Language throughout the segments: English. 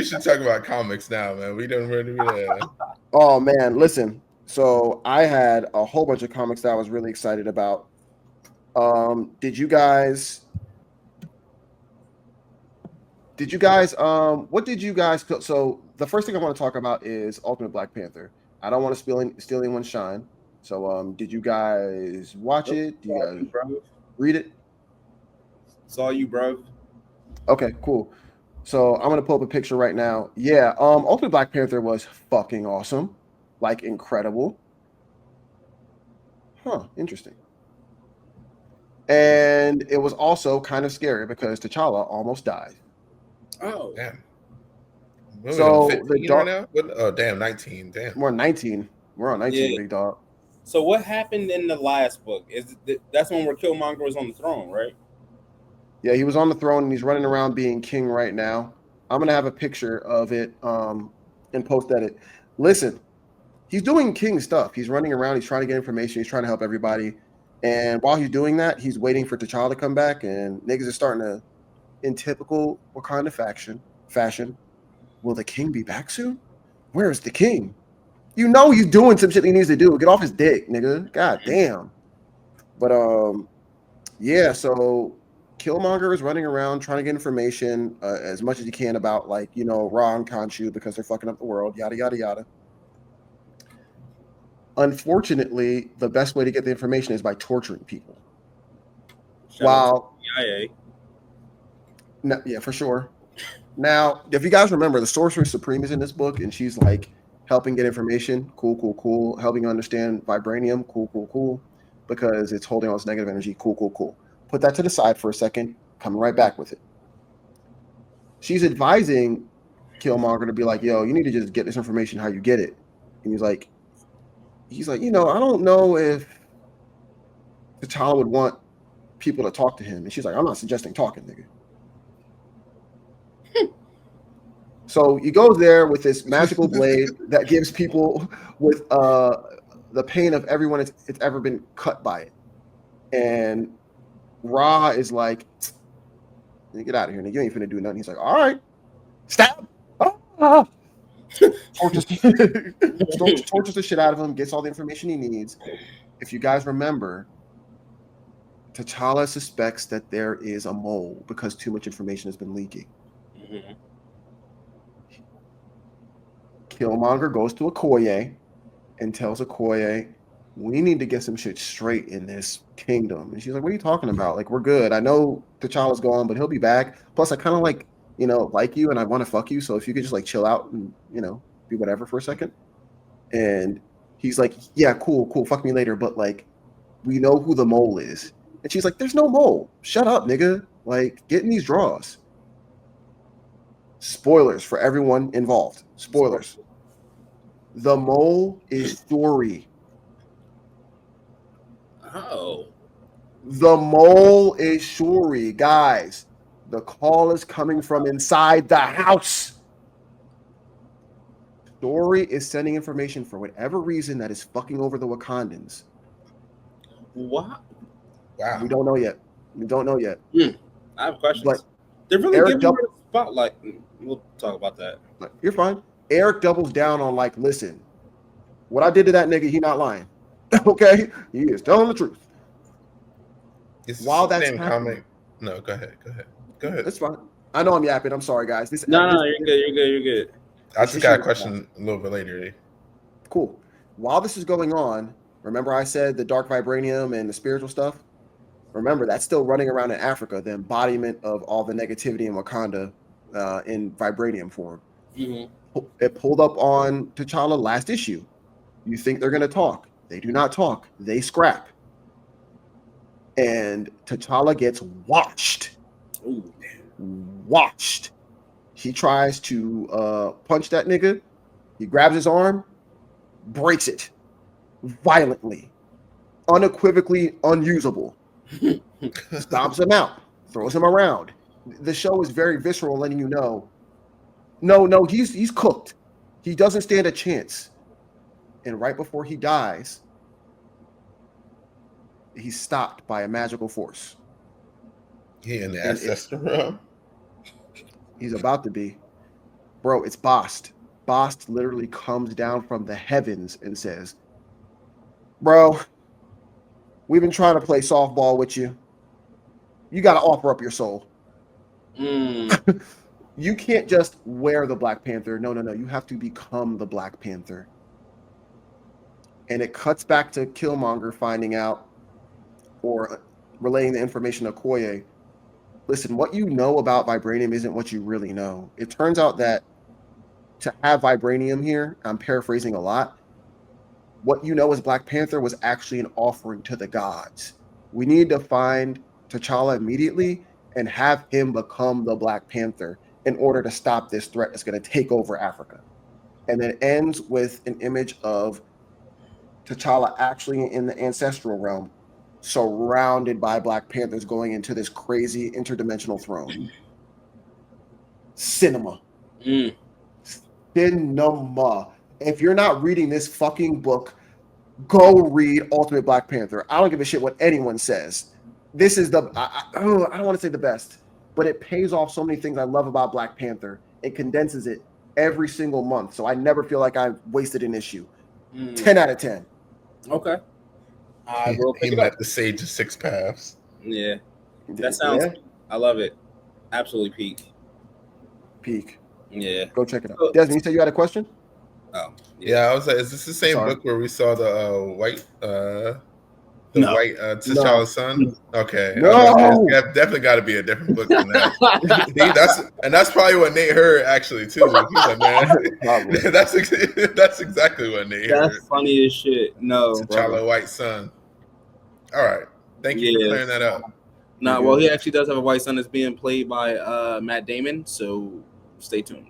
We should talk about comics now, man. We don't really. Oh man, listen. So I had a whole bunch of comics that I was really excited about. Did you guys? Did you guys? What did you guys feel? So the first thing I want to talk about is Ultimate Black Panther. I don't want to steal anyone's shine. So did you guys watch Nope, it? Do you saw guys you, bro. read it? Saw you, bro. Okay, cool. So I'm gonna pull up a picture right now. Yeah, Ultimate Black Panther was fucking awesome, like incredible. Huh, interesting. And it was also kind of scary because T'Challa almost died. Oh, Damn. What are we on So the 15 right dark, now? What? Oh, damn, 19. Damn. we're on 19. We're on 19, yeah. big dog. So what happened in the last book? That's when where Killmonger was on the throne, right? Yeah, he was on the throne and he's running around being king right now. I'm gonna have a picture of it and post edit. Listen, he's doing king stuff. He's running around, he's trying to get information, he's trying to help everybody. And while he's doing that, he's waiting for T'Challa to come back, and niggas are starting to, in typical Wakanda fashion, will the king be back soon? Where is the king? You know he's doing some shit he needs to do. Get off his dick, nigga. God damn. But yeah, so Killmonger is running around trying to get information as much as he can about, like, Ra and Khonshu because they're fucking up the world, yada yada yada. Unfortunately, the best way to get the information is by torturing people. Shout out to While the CIA. no, yeah, for sure. Now, if you guys remember, the Sorcerer Supreme is in this book, and she's like helping get information. Cool, cool, cool. Helping understand vibranium. Cool, cool, cool. Because it's holding all this negative energy. Cool, cool, cool. Put that to the side for a second. Coming right back with it. She's advising Killmonger to be like, "Yo, you need to just get this information how you get it." And he's like, I don't know if T'Challa would want people to talk to him. And she's like, "I'm not suggesting talking, nigga." So he goes there with this magical blade that gives people with the pain of everyone it's ever been cut by it. And Ra is like, "Get out of here, nigga. You ain't finna do nothing." He's like, "All right, stab." Ah! Tortures, tortures the shit out of him, gets all the information he needs. If you guys remember, T'Challa suspects that there is a mole because too much information has been leaking. Mhm. Killmonger goes to Okoye and tells Okoye, "We need to get some shit straight in this kingdom." And she's like, "What are you talking about? Like, we're good. I know T'Challa's gone, but he'll be back. Plus, I kind of like you and I want to fuck you. So if you could just like chill out and, be whatever for a second." And he's like, "Yeah, cool, cool. Fuck me later. But like, we know who the mole is." And she's like, "There's no mole. Shut up, nigga. Like, get in these draws." Spoilers for everyone involved. Spoilers. The mole is Shuri. Oh, The mole is Shuri, guys. The call is coming from inside the house. Shuri is sending information for whatever reason that is fucking over the Wakandans. what? Wow. We don't know yet. We don't know yet. I have But questions. They're really Eric giving her double, the spotlight. We'll talk about that. you're fine. Eric doubles down on, like, listen, what I did to that nigga, he not lying. Okay, he is telling the truth. It's the While that's same happening, comic. No, go ahead. Go ahead. Go ahead. it's fine. I know I'm yapping. I'm sorry, guys. This No, this no, you're good. You're good. You're good. I this just got issue a is long. question a little bit later. Cool. While this is going on, remember I said the dark vibranium and the spiritual stuff? Remember, that's still running around in Africa, the embodiment of all the negativity in Wakanda in vibranium form. Hmm. It pulled up on T'Challa last issue. You think they're going to talk. They do not talk. They scrap. And T'Challa gets washed. Ooh. Washed. He tries to punch that nigga. He grabs his arm, breaks it violently, unequivocally unusable. Stomps him out, throws him around. The show is very visceral, letting you know, no, he's cooked. He doesn't stand a chance. And right before he dies, he's stopped by a magical force, He in the and ancestor realm. he's about to be. Bro, it's Bast. Bast literally comes down from the heavens and says, bro, we've been trying to play softball with you. You got to offer up your soul. You can't just wear the Black Panther. No. You have to become the Black Panther. And it cuts back to Killmonger finding out or relaying the information to Okoye. Listen, what you know about vibranium isn't what you really know. It turns out that to have vibranium here, I'm paraphrasing a lot, what you know as Black Panther was actually an offering to the gods. We need to find T'Challa immediately and have him become the Black Panther in order to stop this threat that's going to take over Africa. And then it ends with an image of T'Challa actually in the ancestral realm, surrounded by Black Panthers going into this crazy interdimensional throne. Cinema. Cinema. If you're not reading this fucking book, go read Ultimate Black Panther. I don't give a shit what anyone says. This is I don't want to say the best, but it pays off so many things I love about Black Panther. It condenses it every single month, so I never feel like I've wasted an issue. 10 out of 10. Okay. I will pick He it up. met the Sage of Six Paths. Yeah. That sounds, I love it. Absolutely peak. Yeah. Go check it out. Desmond, you said you had a question? Oh. Yeah, I was like, is this the same book where we saw the white white T'Challa's son? Okay. No. It's definitely got to be a different book than that. That's probably what Nate heard actually too. He's like, man, that's exactly what Nate heard. That's funny as shit. No. T'Challa white son. All right. Thank you for clearing that up. Nah, well, he actually does have a white son that's being played by Matt Damon, so stay tuned.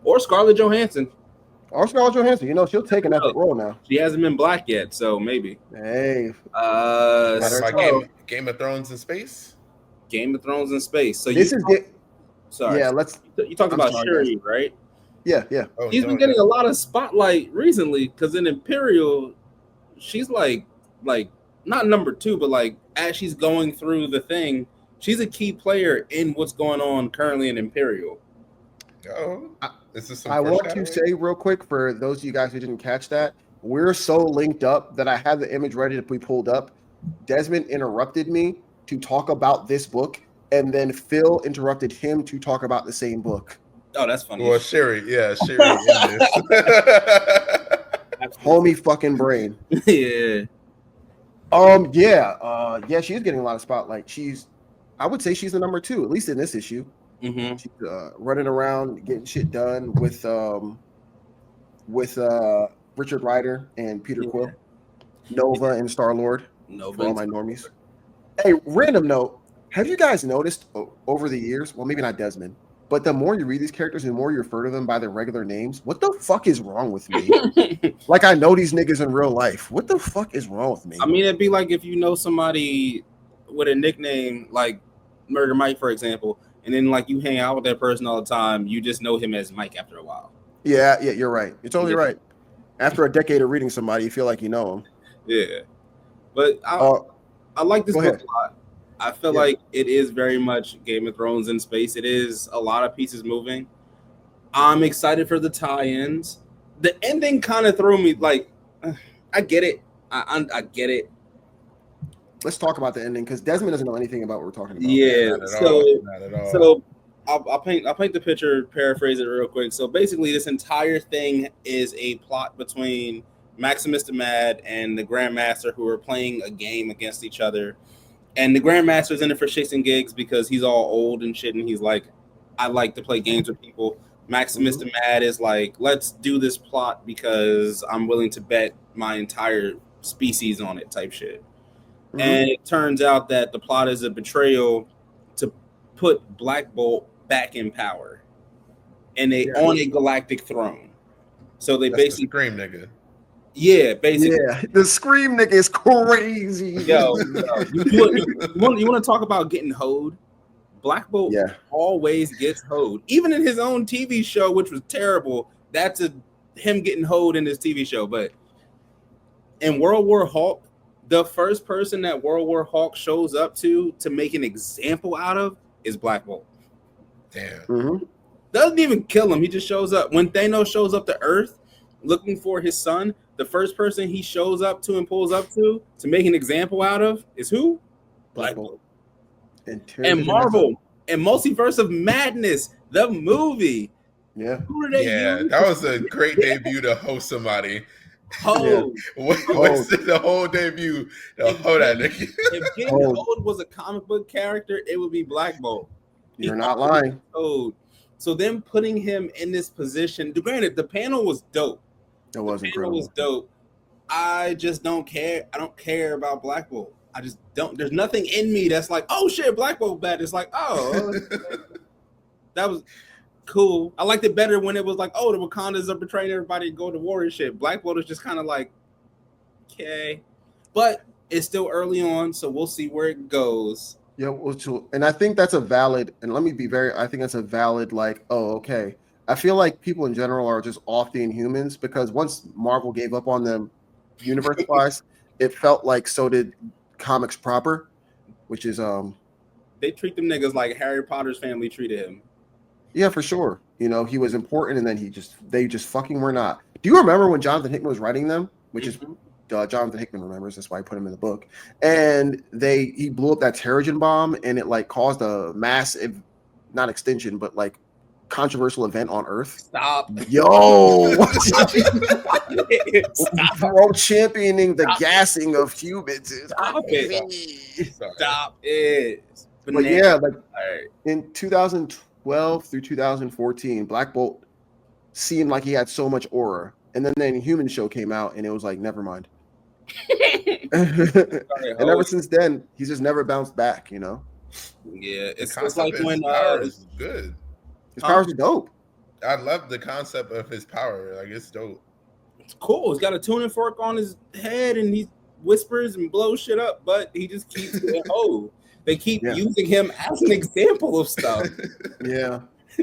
Or Scarlett Johansson. You know, she'll take an epic role now. She hasn't been black yet, so maybe. Hey. Game of Thrones in space? Game of Thrones in space. So this sorry. Yeah, you talked about Shuri, right? Yeah. Oh, he's been getting a lot of spotlight recently because in Imperial, she's like not number 2, but like as she's going through the thing, she's a key player in what's going on currently in Imperial. Oh, I want to say real quick for those of you guys who didn't catch that, we're so linked up that I had the image ready to be pulled up. Desmond interrupted me to talk about this book, and then Phil interrupted him to talk about the same book. Oh, that's funny. Well, Sherry in this. Homie fucking brain. Yeah. Yeah, she's getting a lot of spotlight. I would say she's the number 2, at least in this issue. Mm-hmm. She's running around getting shit done with Richard Rider and Peter Quill, Nova and Star-Lord. For all my normies. Hey, random note: have you guys noticed over the years? Well, maybe not Desmond, but the more you read these characters and the more you refer to them by their regular names, what the fuck is wrong with me? Like I know these niggas in real life. What the fuck is wrong with me? I mean, it'd be like if you know somebody with a nickname like Murder Mike, for example. And then, like, you hang out with that person all the time, you just know him as Mike after a while. Yeah, you're right. You're totally right. After a decade of reading somebody, you feel like you know him. Yeah. But I like this book a lot. I feel like it is very much Game of Thrones in space. It is a lot of pieces moving. I'm excited for the tie-ins. The ending kind of threw me, like, I get it. I get it. Let's talk about the ending because Desmond doesn't know anything about what we're talking about. Yeah, so I'll paint the picture, paraphrase it real quick. So basically, this entire thing is a plot between Maximus the Mad and the Grandmaster, who are playing a game against each other. And the Grandmaster's in it for shits and gigs because he's all old and shit, and he's like, I like to play games with people. Maximus the Mad is like, let's do this plot because I'm willing to bet my entire species on it, type shit. Mm-hmm. And it turns out that the plot is a betrayal to put Black Bolt back in power and on a galactic throne. So they basically the Scream nigga. Yeah, basically. Yeah, the Scream nigga is crazy. Yo. You want to talk about getting hoed? Black Bolt always gets hoed. Even in his own TV show, which was terrible, that's him getting hoed in his TV show. But in World War Hulk, the first person that World War Hulk shows up to make an example out of is Black Bolt. Damn. Mm-hmm. Doesn't even kill him. He just shows up. When Thanos shows up to Earth looking for his son, the first person he shows up to and pulls up to make an example out of is who? Black Bolt. And Marvel and Multiverse of Madness, the movie. Yeah. Who did they use? That was a great debut to host somebody. Hold. What's the whole debut? Hold that nigga. If Getting Hold was a comic book character, it would be Black Bolt. You're not lying. So them putting him in this position, granted, the panel was dope. It was incredible. It was dope. I just don't care. I don't care about Black Bolt. I just don't. There's nothing in me that's like, oh shit, Black Bolt bad. It's like, oh, that was cool. I liked it better when it was like, oh, the Wakandas are betraying everybody to go to war and shit. Black Bolt is just kind of like, okay, but it's still early on, so we'll see where it goes. Yeah, well, and I think that's a valid. And let me be I think that's a valid. Like, oh, okay. I feel like people in general are just off the Inhumans because once Marvel gave up on them, universe-wise, it felt like so did comics proper, which is they treat them niggas like Harry Potter's family treated him. Yeah, for sure. You know, he was important, and then they just fucking were not. Do you remember when Jonathan Hickman was writing them? Which is Jonathan Hickman remembers. That's why I put him in the book. And he blew up that Terrigen bomb, and it like caused a massive, not extinction, but like controversial event on Earth. Stop. Yo. Stop. Bro, championing the gassing of humans. Stop it. Stop it. But yeah, like in 2012 through 2014, Black Bolt seemed like he had so much aura. And then the Inhuman show came out, and it was like, never mind. And ever since then, he's just never bounced back, you know? Yeah, it's like when power is good. His powers are dope. I love the concept of his power. Like, it's dope. It's cool. He's got a tuning fork on his head, and he whispers and blows shit up, but he just keeps getting old. They keep using him as an example of stuff. Yeah.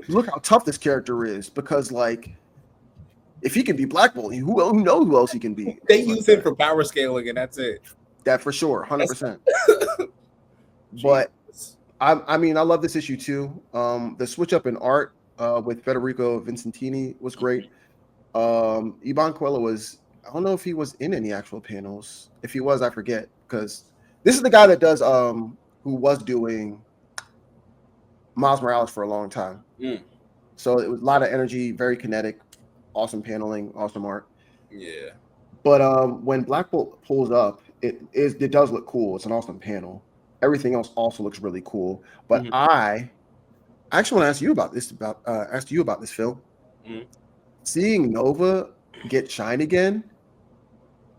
Look how tough this character is, because, like, if he can be Black Bolt, who knows who else he can be? They use him for power scaling, and that's it. That for sure, 100%. But I mean, I love this issue too. The switch up in art with Federico Vincentini was great. Iban Coelho was, I don't know if he was in any actual panels. If he was, I forget, because this is the guy that does who was doing Miles Morales for a long time. So it was a lot of energy, very kinetic, awesome paneling, awesome art. Yeah. But when Black Bolt pulls up, it does look cool. It's an awesome panel. Everything else also looks really cool. But I actually want to ask you about this, Phil. Seeing Nova get shine again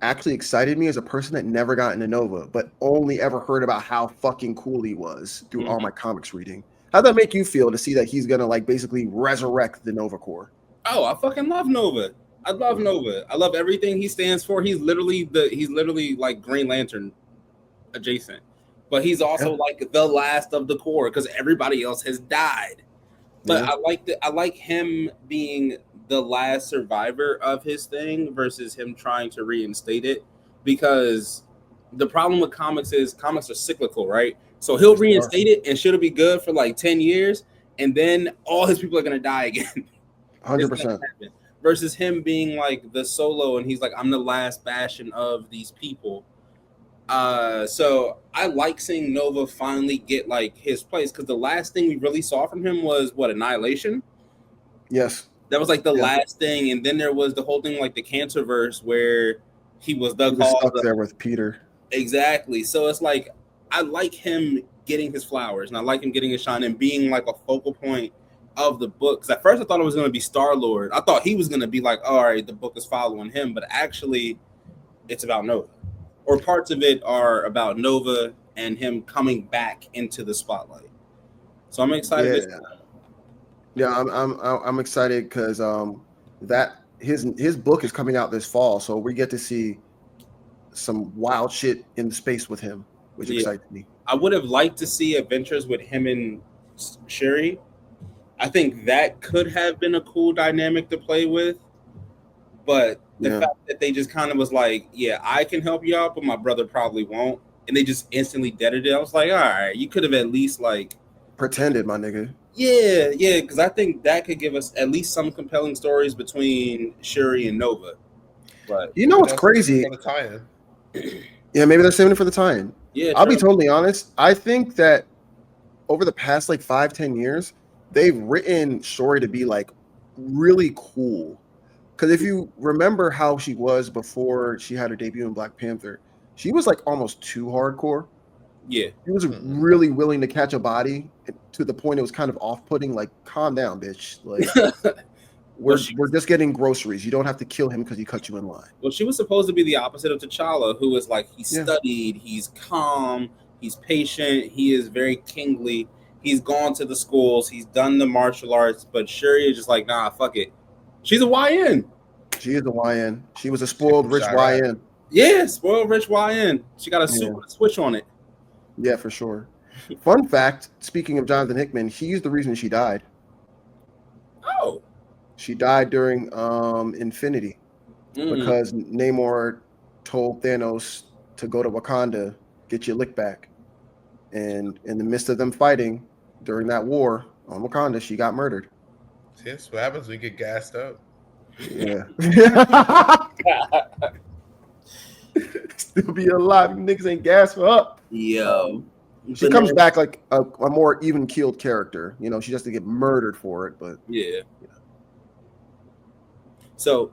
actually excited me as a person that never got into Nova, but only ever heard about how fucking cool he was through all my comics reading. How'd that make you feel to see that he's gonna like basically resurrect the Nova Corps? Oh, I fucking love Nova. I love Nova. I love everything he stands for. He's literally like Green Lantern adjacent. But he's also like the last of the Corps because everybody else has died. But I like him being the last survivor of his thing versus him trying to reinstate it, because the problem with comics is comics are cyclical, right? So he'll reinstate it and shit'll be good for like 10 years, and then all his people are gonna die again. 100%. Versus him being like the solo, and he's like, I'm the last bastion of these people. So I like seeing Nova finally get like his place, because the last thing we really saw from him was Annihilation. Yes, that was like the last thing, and then there was the whole thing like the Cancerverse where he was stuck there with Peter. Exactly. So it's like I like him getting his flowers, and I like him getting his shine and being like a focal point of the book. Because at first I thought it was going to be Star-Lord. I thought he was going to be like, all right, the book is following him, but actually it's about Nova. Or parts of it are about Nova and him coming back into the spotlight. So I'm excited. Yeah, I'm excited because that his book is coming out this fall, so we get to see some wild shit in space with him, which excites me. I would have liked to see adventures with him and Shuri. I think that could have been a cool dynamic to play with, but the fact that they just kind of was like, yeah, I can help you out, but my brother probably won't. And they just instantly deaded it. I was like, all right, you could have at least like pretended, my nigga. Yeah, because I think that could give us at least some compelling stories between Shuri and Nova. But you know what's crazy? For the tie-in. Yeah, maybe they're saving it for the tie-in. Yeah, I'll be totally honest. I think that over the past like 5-10 years, they've written Shuri to be like really cool. Because if you remember how she was before she had her debut in Black Panther, she was like almost too hardcore. Yeah. He was really willing to catch a body to the point it was kind of off-putting. Like, calm down, bitch. Like, we're just getting groceries. You don't have to kill him because he cut you in line. Well, she was supposed to be the opposite of T'Challa, who is like, he's studied, he's calm, he's patient, he is very kingly. He's gone to the schools, he's done the martial arts, but Shuri is just like, nah, fuck it. She's a YN. She is a YN. She was a spoiled rich YN. Yeah, spoiled rich YN. She got a super switch on it. Yeah, for sure. Fun fact, speaking of Jonathan Hickman, he's the reason she died. Oh. She died during Infinity because Namor told Thanos to go to Wakanda, get your lick back. And in the midst of them fighting during that war on Wakanda, she got murdered. See, that's what happens when you get gassed up. Yeah. Still be alive. You niggas ain't gas for up. Yo. She comes back like a more even-keeled character. You know, she has to get murdered for it, but yeah. So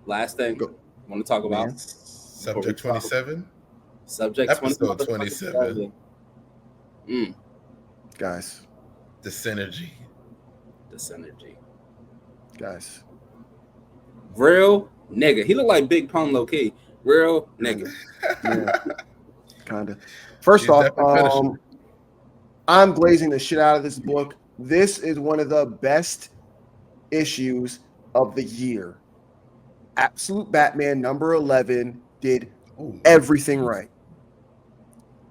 last thing I want to talk about. Subject 27. Subject Episode 27. Guys. The synergy. Guys. Real nigga. He looked like Big Pun low key. Real nigga. Yeah. Kinda. First off, I'm glazing the shit out of this book. This is one of the best issues of the year. Absolute Batman number 11 did everything right.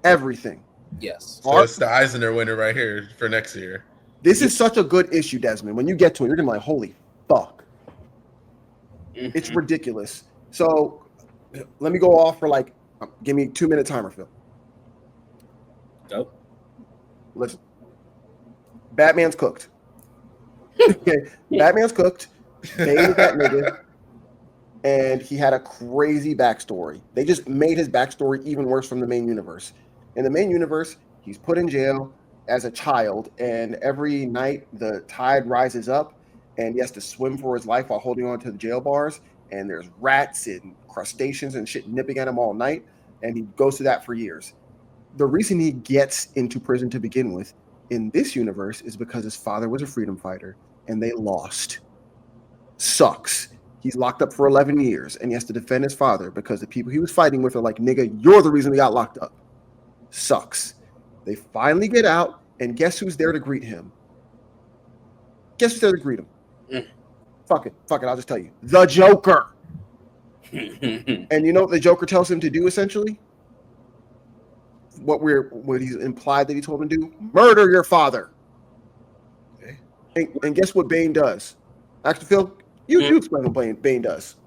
Everything. Yes. So it's the Eisner winner right here for next year. This is such a good issue, Desmond. When you get to it, you're gonna be like, holy fuck. It's ridiculous. So let me go off for like, give me 2-minute timer, Phil. Go. Listen. Batman's cooked. Okay. Batman's cooked. Bane is that nigga. And he had a crazy backstory. They just made his backstory even worse from the main universe. In the main universe, he's put in jail as a child, and every night the tide rises up, and he has to swim for his life while holding on to the jail bars, and there's rats and crustaceans and shit nipping at him all night, and he goes through that for years. The reason he gets into prison to begin with in this universe is because his father was a freedom fighter, and they lost. Sucks. He's locked up for 11 years, and he has to defend his father because the people he was fighting with are like, nigga, you're the reason we got locked up. Sucks. They finally get out, and guess who's there to greet him? Guess who's there to greet him? Fuck it, I'll just tell you. The Joker. And you know what the Joker tells him to do, essentially? What he's implied that he told him to do? Murder your father. And guess what Bane does? Actually, Phil, you explain what Bane does.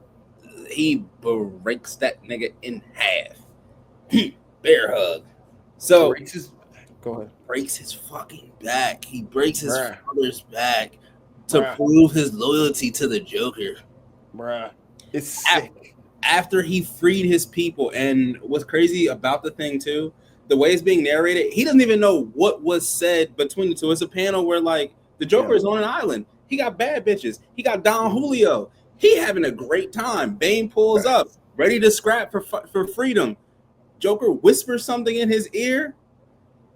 He breaks that nigga in half. Bear hug. So Go ahead. Breaks his fucking back. He breaks his father's back to prove his loyalty to the Joker. It's sick. After he freed his people, and what's crazy about the thing too, the way it's being narrated, he doesn't even know what was said between the two. It's a panel where like the Joker is on an island. He got bad bitches. He got Don Julio. He having a great time. Bane pulls up, ready to scrap for freedom. Joker whispers something in his ear.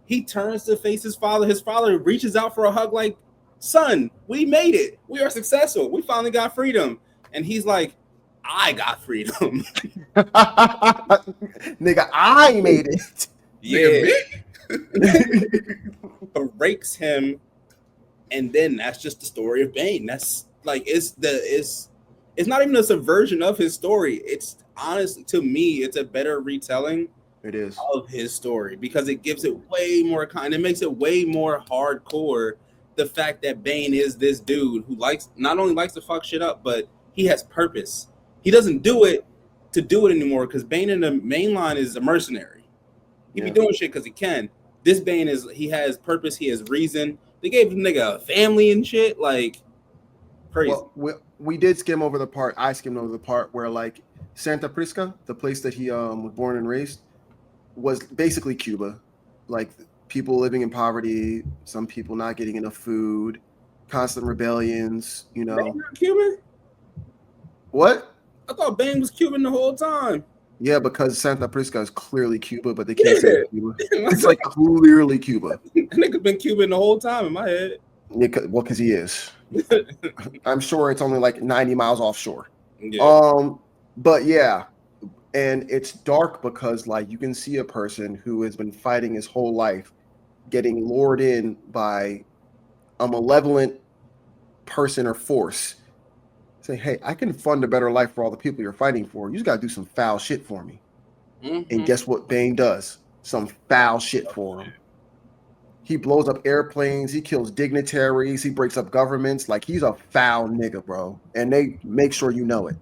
He turns to face his father. His father reaches out for a hug like, son, we made it. We are successful. We finally got freedom. And he's like, I got freedom. Nigga, I made it. Yeah. Breaks him. And then that's just the story of Bane. That's like, it's not even a subversion of his story. It's honestly, to me, it's a better retelling. It is of his story because it gives it way more it makes it way more hardcore. The fact that Bane is this dude who not only likes to fuck shit up, but he has purpose. He doesn't do it to do it anymore because Bane in the main line is a mercenary. He be doing shit because he can. This Bane he has purpose. He has reason. They gave the nigga a family and shit. Like, crazy. Well, we did skim over the part. I skimmed over the part where like Santa Prisca, the place that he was born and raised, was basically Cuba. Like people living in poverty, some people not getting enough food, constant rebellions. You know, Bane not Cuban? What? I thought Bane was Cuban the whole time. Yeah, because Santa Prisca is clearly Cuba, but they can't say it's Cuba. It's like clearly Cuba. That nigga been Cuban the whole time in my head. Yeah, well, because he is. I'm sure it's only like 90 miles offshore. Yeah. But yeah, and it's dark because like you can see a person who has been fighting his whole life getting lured in by a malevolent person or force. Say, hey, I can fund a better life for all the people you're fighting for. You just gotta do some foul shit for me. And guess what Bane does? Some foul shit for him. He blows up airplanes. He kills dignitaries. He breaks up governments. Like, he's a foul nigga, bro. And they make sure you know it.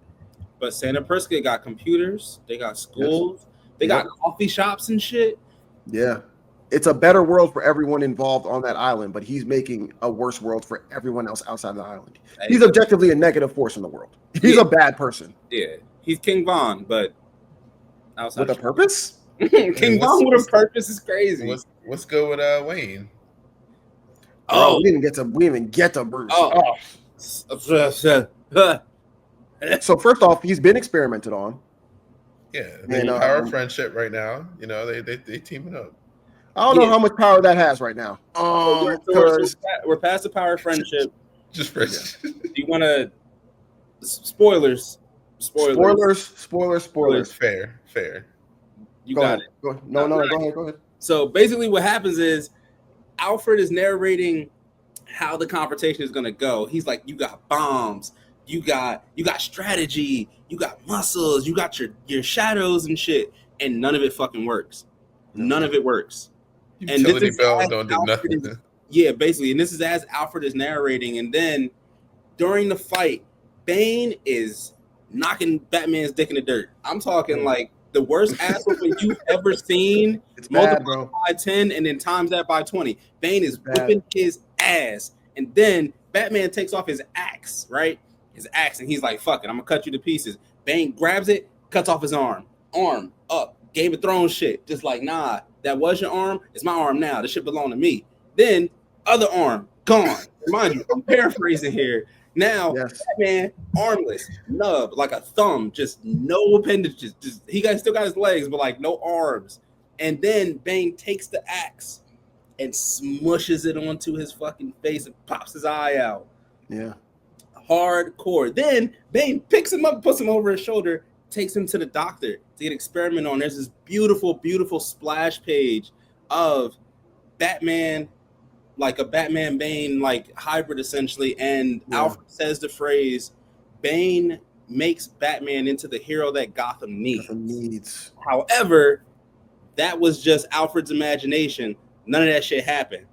But Santa Prisca got computers. They got schools. Yes. They got coffee shops and shit. Yeah. It's a better world for everyone involved on that island, but he's making a worse world for everyone else outside of the island. He's objectively a negative force in the world. He's a bad person. Yeah. He's King Von, but outside with a purpose? King Von with a purpose is crazy. What's good with Wayne? Oh, we didn't even get to Bruce. So first off, he's been experimented on. Yeah, they power of friendship right now. You know, they teaming up. I don't know how much power that has right now. We're past the power of friendship. Just friendship. Do you want to spoilers? Fair. You got it. No, go ahead. So basically, what happens is Alfred is narrating how the confrontation is going to go. He's like, "You got bombs, you got strategy, you got muscles, you got your shadows and shit, and none of it fucking works. None of it works." And utility bells don't do nothing. Basically, and this is as Alfred is narrating, and then during the fight, Bane is knocking Batman's dick in the dirt. I'm talking like the worst ass whooping you've ever seen. It's multiplied by 10 and then times that by 20. Bane is whipping his ass. And then Batman takes off his axe, right? His axe, and he's like, fuck it, I'm gonna cut you to pieces. Bane grabs it, cuts off his arm. Arm up. Game of Thrones shit. Just like, nah, that was your arm. It's my arm now. This shit belong to me. Then other arm, gone. Mind you, I'm paraphrasing here. Now, Batman, armless, nub, like a thumb, just no appendages. Just still got his legs, but like no arms. And then Bane takes the axe and smushes it onto his fucking face and pops his eye out. Yeah. Hardcore. Then Bane picks him up, puts him over his shoulder, takes him to the doctor to get experiment on. There's this beautiful, beautiful splash page of Batman, like a Batman Bane like hybrid essentially, and Alfred says the phrase, Bane makes Batman into the hero that Gotham needs. However, that was just Alfred's imagination. None of that shit happened.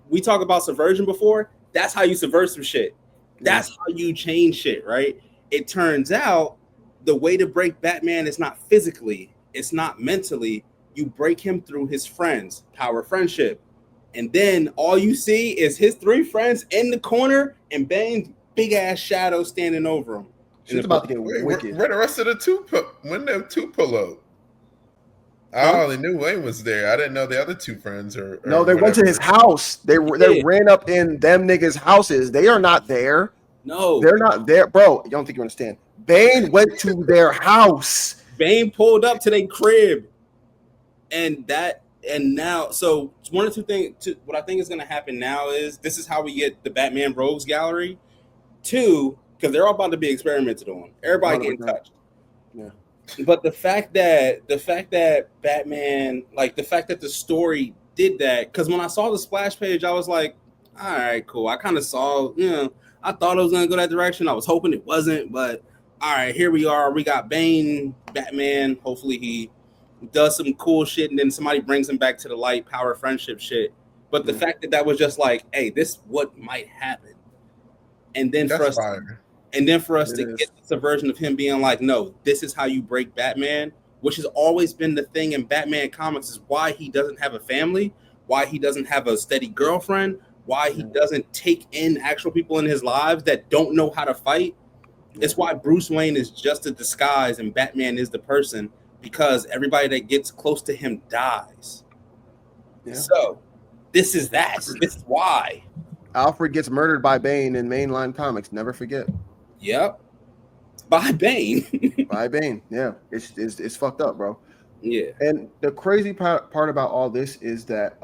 We talk about subversion before. That's how you subvert some shit. That's how you change shit, right? It turns out the way to break Batman is not physically, it's not mentally. You break him through his friends, power of friendship. And then all you see is his three friends in the corner and Bane's big ass shadow standing over him. It's about to get wicked. Where the rest of the two pull up? I only knew Wayne was there. I didn't know the other two friends or no, they went to his house. They ran up in them niggas' houses. They are not there. No, they're not there, bro. You don't think you understand? Bane went to their house. Bane pulled up to their crib, and now, so one or two things. What I think is going to happen now is this is how we get the Batman Rogues Gallery. Two, because they're all about to be experimented on. Everybody getting touched. Yeah. But the fact that Batman, like the fact that the story did that, because when I saw the splash page, I was like, all right, cool. I kind of saw, I thought it was going to go that direction. I was hoping it wasn't, but all right, here we are. We got Bane, Batman. Hopefully he does some cool shit, and then somebody brings him back to the light, power, friendship shit. But the fact that was just like, hey, this what might happen. And then for us to get the version of him being like, no, this is how you break Batman, which has always been the thing in Batman comics, is why he doesn't have a family, why he doesn't have a steady girlfriend, why he doesn't take in actual people in his lives that don't know how to fight. It's why Bruce Wayne is just a disguise and Batman is the person, because everybody that gets close to him dies. Yeah. So this is why. Alfred gets murdered by Bane in mainline comics. Never forget. Yep. By Bane. By Bane. Yeah. It's fucked up, bro. Yeah. And the crazy part about all this is that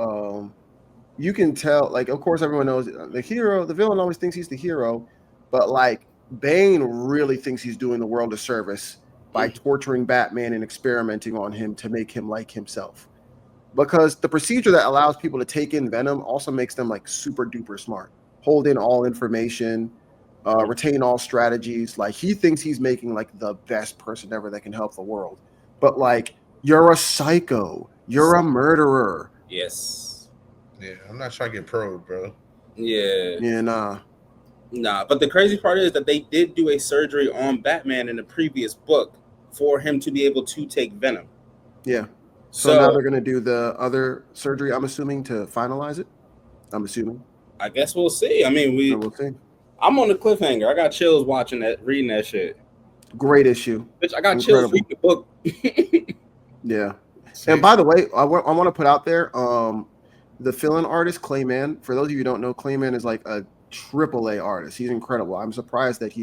you can tell, like, of course, everyone knows the villain always thinks he's the hero, but like Bane really thinks he's doing the world a service by torturing Batman and experimenting on him to make him like himself. Because the procedure that allows people to take in Venom also makes them like super duper smart, hold in all information, retain all strategies. Like he thinks he's making like the best person ever that can help the world. But like, you're a psycho. You're a murderer. Yes. Yeah, I'm not trying to get probed, bro. Yeah. Yeah, nah. But the crazy part is that they did do a surgery on Batman in the previous book for him to be able to take Venom. Yeah. So now they're going to do the other surgery, I'm assuming, to finalize it. I'm assuming. I guess we'll see. I mean, we'll see. I'm on the cliffhanger. I got chills reading that shit. Great issue. Bitch, I got chills reading the book. Yeah. And by the way, I want to put out there, the fill-in artist, Clayman. For those of you who don't know, Clayman is like a AAA artist. He's incredible. I'm surprised that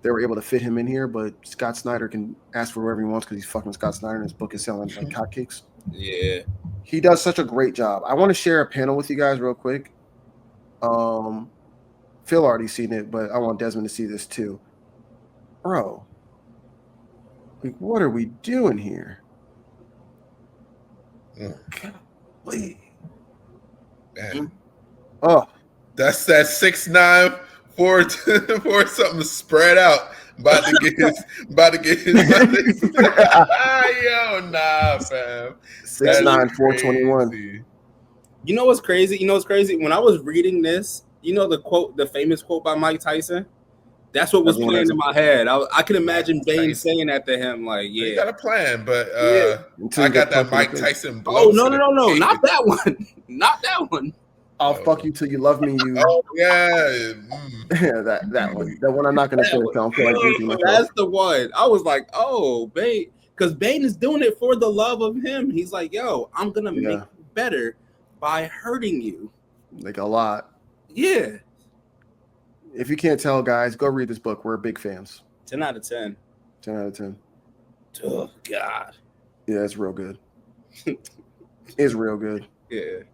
they were able to fit him in here, but Scott Snyder can ask for whatever he wants because he's fucking Scott Snyder and his book is selling like hotcakes. Yeah. He does such a great job. I want to share a panel with you guys real quick. Phil already seen it, but I want Desmond to see this too. Bro, like, what are we doing here? Golly. Man. Oh. That's that 6'9", 4 something spread out. About to get his yo, nah, fam. 6'9", 421. You know what's crazy? When I was reading this, you know the famous quote by Mike Tyson? That's what was playing in my head. I can imagine Bane saying that to him, like, yeah. You got a plan, but I got that Mike Tyson blow. Oh, no, not that one. Not that one. I'll fuck you till you love me. You. Oh yeah, yeah, that one. That one I'm not gonna finish. I don't feel like drinking myself. That's the one. I was like, oh, Bane, because Bane is doing it for the love of him. He's like, yo, I'm gonna make you better by hurting you. Like a lot. Yeah. If you can't tell, guys, go read this book. We're big fans. 10 out of 10. 10 out of 10. Oh God. Yeah, it's real good. It's real good. Yeah.